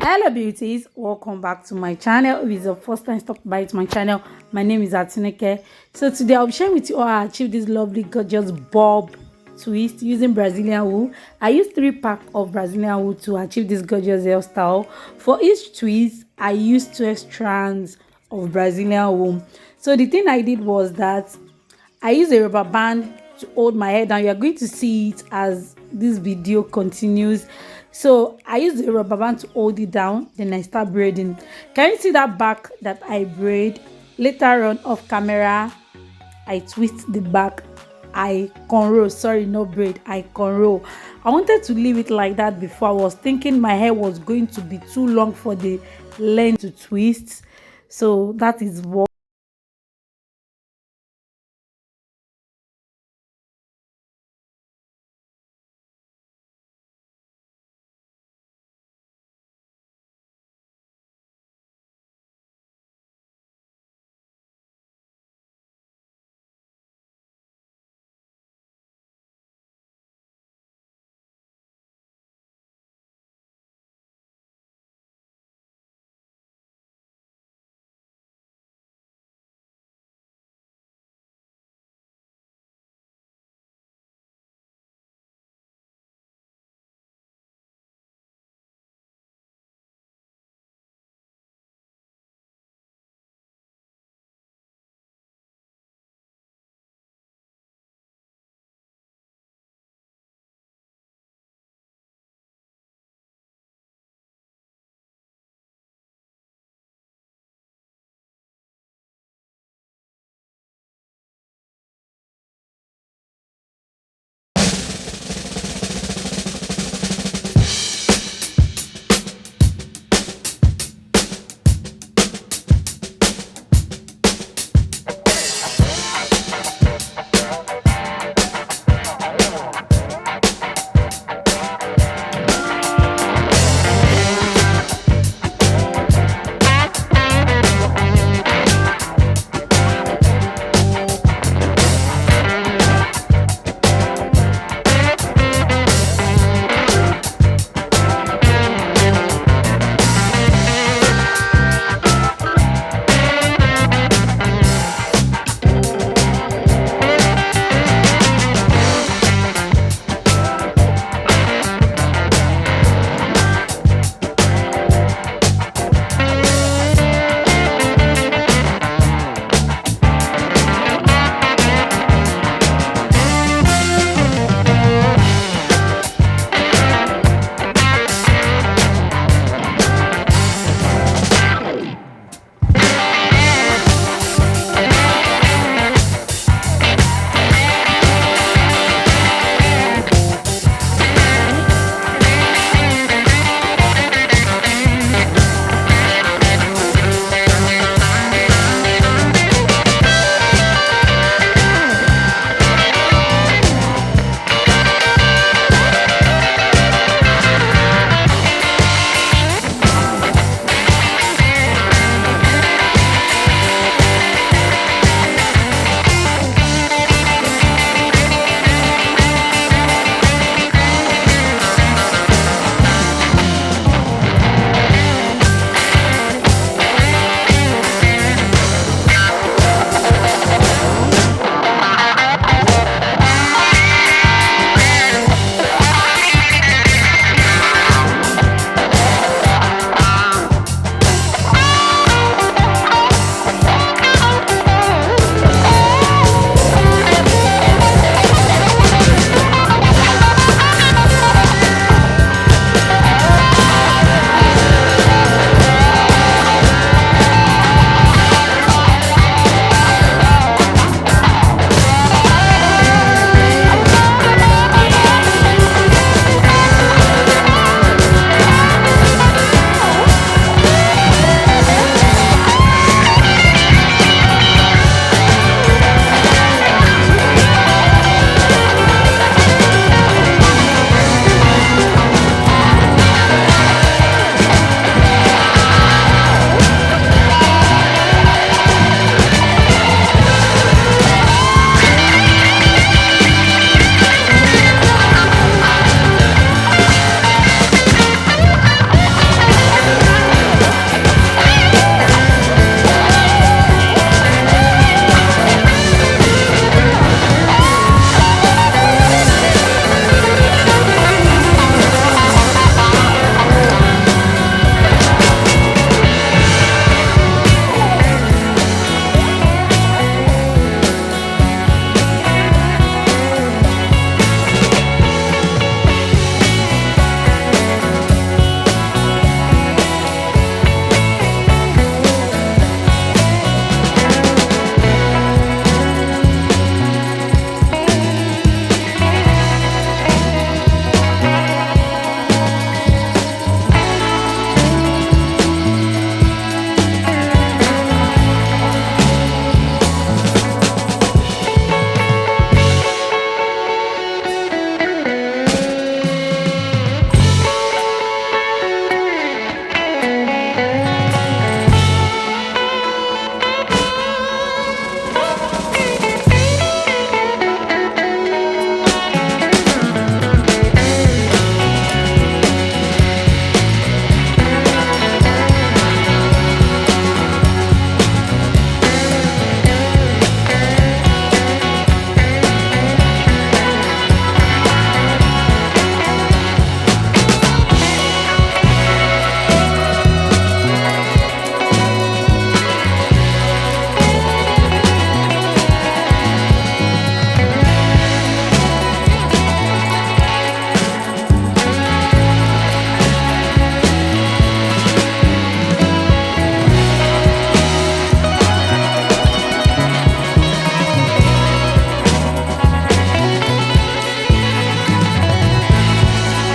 Hello beauties, welcome back to my channel. If it's your first time stopped by to my channel, my name is Atineke. So today I'll be sharing with you how I achieved this lovely gorgeous bob twist using Brazilian wool. I used 3 packs of Brazilian wool to achieve this gorgeous hairstyle. For each twist I used 12 strands of Brazilian wool. So the thing I did was that I used a rubber band to hold my hair down. You are going to see it as this video continues. So I use the rubber band to hold it down, then I start braiding. Can you see that back that I braid? Later on off camera, I twist the back. I cornrow, sorry, not braid, I cornrow. I wanted to leave it like that before. I was thinking my hair was going to be too long for the length to twist. So that is what